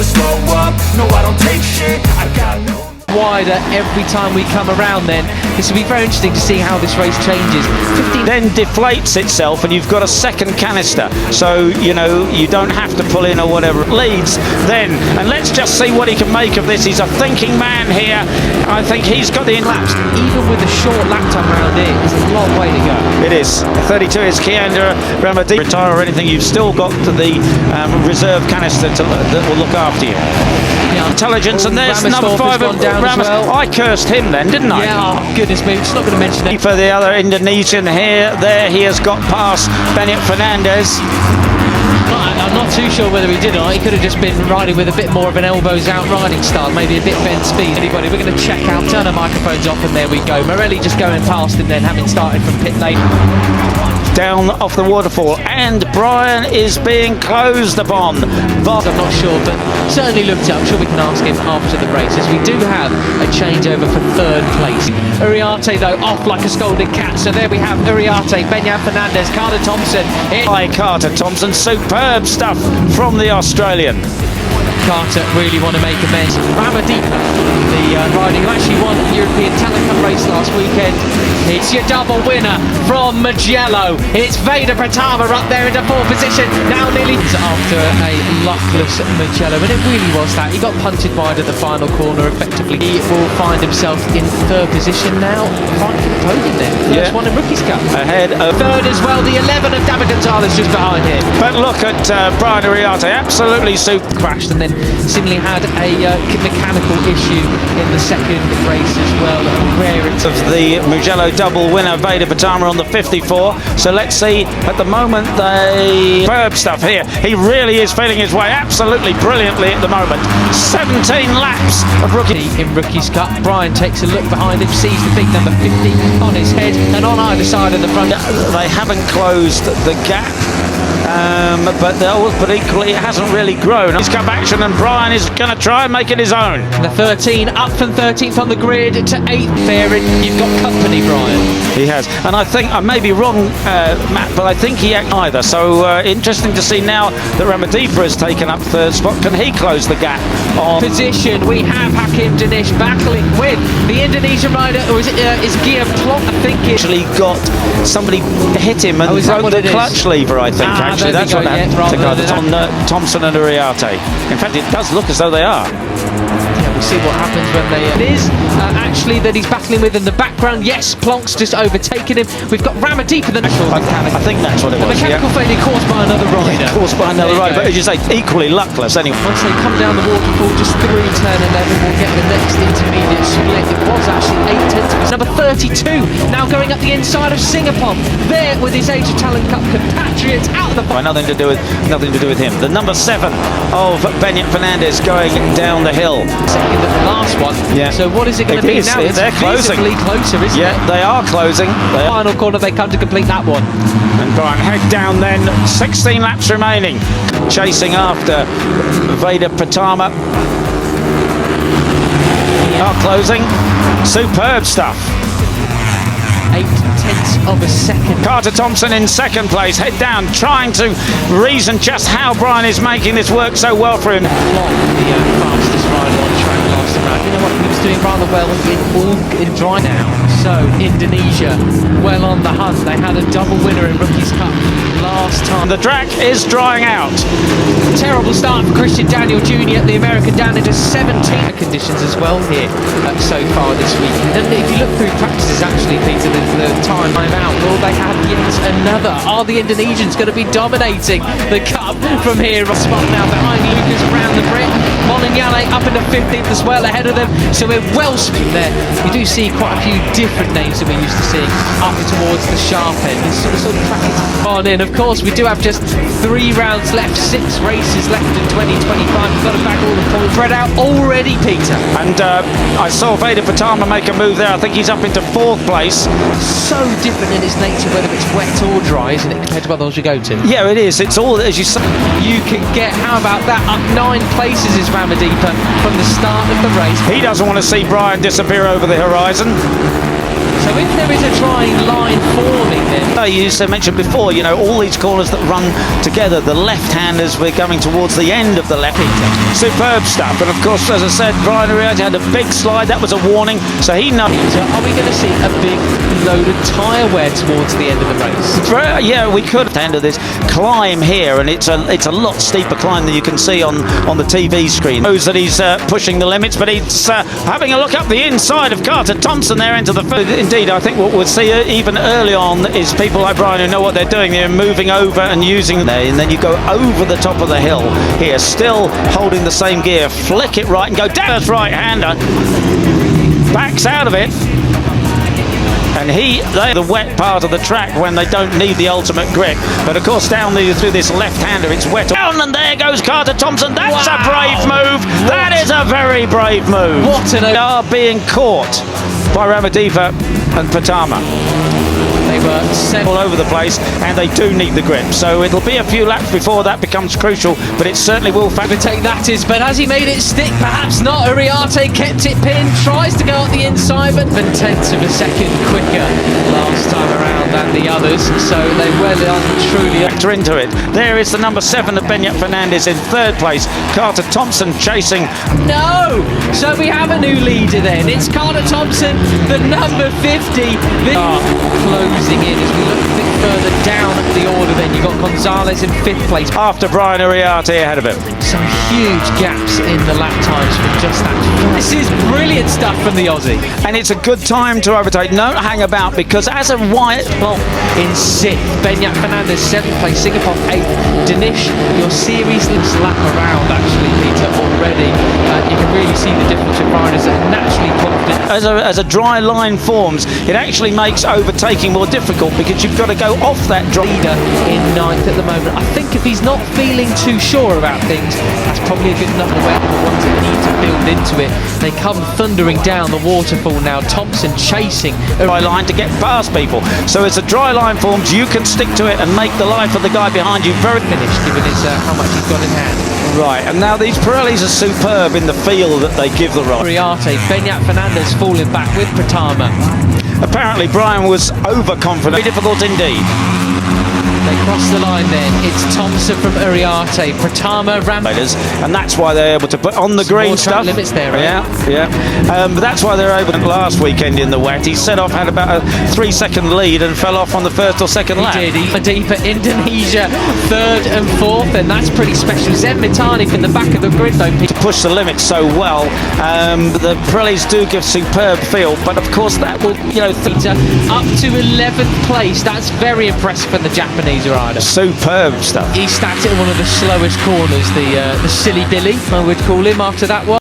never slow up, no I don't take shit, I got no... Wider every time we come around. Then this will be very interesting to see how this race changes. 15 then deflates itself and you've got a second canister, so you know you don't have to pull in or whatever. Leads then, and let's just see what he can make of this. He's a thinking man here. I think he's got the laps. Even with a short lap time around here, it's a long way to go. It is. 32 is Kemenangan Ramadhipa retire or anything, you've still got the reserve canister that will look after you. Yeah. Intelligence, and there's number 5 of Ramos. Well. I cursed him then, didn't I? Yeah, oh, goodness me, just not going to mention it. For the other Indonesian there he has got past Benit Fernandez. I'm not too sure whether he did or not. He could have just been riding with a bit more of an elbows out riding style, maybe a bit bent speed. Anybody, we're going to check out, turn the microphones off, and there we go. Morelli just going past him then, having started from pit lane. Down off the waterfall, and Brian is being closed upon. I'm not sure, but certainly looked up. I'm sure we can ask him after the race, as we do have a changeover for 3rd place. Uriarte though off like a scolded cat, so there we have Uriarte, Benyan Fernandez, Carter Thompson. Hi Carter Thompson, superb stuff from the Australian. Carter really want to make amends. Ramadhipa, the riding who actually won the European Talent Cup race last weekend. It's your double winner from Mugello. It's Veda Pratama up there into 4th position. Now nearly after a luckless Mugello, and it really was that. He got punted wide at the final corner effectively. He will find himself in 3rd position now. Fighting for the podium there. First one in Rookies Cup. Ahead of 3rd as well. The 11 of David Gonzalez just behind him. But look at Brian Uriarte, absolutely super. Crashed and then similarly had a mechanical issue in the 2nd race as well. Where it's of the Mugello double winner Veda Pratama on the 54. So let's see. At the moment, the superb stuff here. He really is feeling his way absolutely brilliantly at the moment. 17 laps of rookie in Rookies Cup. Brian takes a look behind him, sees the big number 50 on his head, and on either side of the front. They haven't closed the gap. But equally it hasn't really grown. He's come action, and Brian is going to try and make it his own. The 13 up from 13th on the grid to 8th there, and you've got company, Brian. He has, and I think I may be wrong, Matt, but I think he either. So interesting to see now that Ramadhipa has taken up 3rd spot. Can he close the gap on position? We have Hakim Danish battling with the Indonesian rider, or is Gia Plonk? I think it actually got somebody hit him and broke the clutch lever. I think actually that's what happened on Thompson and Uriarte. In fact, it does look as though they are. Yeah, we'll see what happens when they... It is actually that he's battling with in the background. Yes, Plonk's just overtaken him. We've got Ramadhipa, the I think that's what it was. The mechanical failure caused by another rider. Yeah, caused by another rider, but as you say, equally luckless anyway. Once they come down the waterfall, just through turn 11, we'll get the next intermediate split. It was actually 8 tenths. Number 32, now going up the inside of Singapore. There with his Age of Talent Cup compatriots out of the... Nothing to do with him. The number 7 of Benit Fernandez going down the hill. Second at the last one. Yeah. So what is it going to be now? They're closing. Closer, isn't it? Yeah, they are closing. Final corner, they come to complete that one. And Brian head down then. 16 laps remaining. Chasing after Veda Pratama. Are closing. Superb stuff. 8 tenths of a second. Carter Thompson in 2nd place, head down, trying to reason just how Brian is making this work so well for him. The fastest rider on track last round. You know what, he was doing rather well in dry now. So Indonesia, well on the hunt. They had a double winner in Rookies Cup last time. The track is drying out. Terrible start for Christian Daniel Jr. The American down into 17 conditions as well here so far this week. And if you look through practices, actually, Peter, the time out, will they have yet another? Are the Indonesians going to be dominating the cup from here? Spot now behind Lucas around the Brit. Molignale up into 15th as well ahead of them. So we're well split there. You do see quite a few different names that we're used to seeing up towards the sharp end. This sort of track is on in. Of course, we do have just 3 rounds left, 6 races left in 2025. We've got to back all the points. Spread out already, Peter. And I saw Veda Pratama make a move there. I think he's up into 4th place. So different in its nature, whether it's wet or dry, isn't it, compared to other ones you go to? Yeah, it is. It's all, as you say. You can get, how about that, up 9 places is Ramadhipa from the start of the race. He doesn't want to see Brian disappear over the horizon. So if there is a drying line forming then... You mentioned before, you know, all these corners that run together, the left-handers, we're coming towards the end of the left. Superb stuff. And of course, as I said, Brian Ariati had a big slide. That was a warning, so he knows. So are we going to see a big load of tyre wear towards the end of the race? Yeah, we could at the end of this climb here, and it's a lot steeper climb than you can see on the TV screen. Knows that he's pushing the limits, but he's having a look up the inside of Carter Thompson there into the... Indeed, I think what we'll see even early on is people like Brian who know what they're doing. They're moving over and using there, and then you go over the top of the hill here, still holding the same gear, flick it right and go down. That's right-hander backs out of it, and they're the wet part of the track when they don't need the ultimate grip. But of course, down through this left-hander, it's wet. Down, and there goes Carter Thompson. That's a brave move. That is a very brave move. They are being caught by Ramadhipa and Pratama. They were sent all over the place, and they do need the grip. So it'll be a few laps before that becomes crucial, but it certainly will take that is. But has he made it stick? Perhaps not. Ariati kept it pinned, tries to go out the inside, but 1/10 of a second quicker last time around than the others. So they well done, truly. Factor into it. There is the number 7 of Beñat Fernandez in 3rd place. Carter Thompson chasing. No! So we have a new leader then. It's Carter Thompson, the number 50. Closing in as we look a bit further down the order. Then you've got Gonzalez in 5th place. After Brian Ariati ahead of him. Some huge gaps in the lap times for just that. This is brilliant stuff from the Aussie. And it's a good time to overtake. Don't hang about, because as a white... Well, in 6th, Beñat Fernandez 7th place, Singapore 8th. Danish, your series looks lap around actually, Peter, already. You can really see the difference in riders that are naturally confident. As a dry line forms, it actually makes overtaking more difficult, because you've got to go off that dry... Leader in 9th at the moment. I think if he's not feeling too sure about things, that's probably a good enough way. The ones that need to build into it. They come thundering down the waterfall now. Thompson chasing a dry line to get past people. So as a dry line forms, you can stick to it and make the life of the guy behind you very finished, given his how much he's got in hand. Right, and now these Pirellis are superb in the feel that they give the ride. Ariati, Beñat Fernandez falling back with Pratama. Apparently Brian was overconfident. Very difficult indeed. They cross the line then. It's Thompson from Ariati, Pratama, and that's why they're able to put on the green stuff. Limits there, right? Yeah. But that's why they're able to. Last weekend in the wet, he set off, had about a 3-second lead, and fell off on the 1st or 2nd lap. He did. Deeper Indonesia, 3rd and 4th, and that's pretty special. Zem Mitani from the back of the grid though. To push the limits so well. The Pirellis do give superb feel, but of course that will, Peter, up to 11th place. That's very impressive for the Japanese rider. Superb stuff. He started at one of the slowest corners, the Silly Billy, I would call him after that one.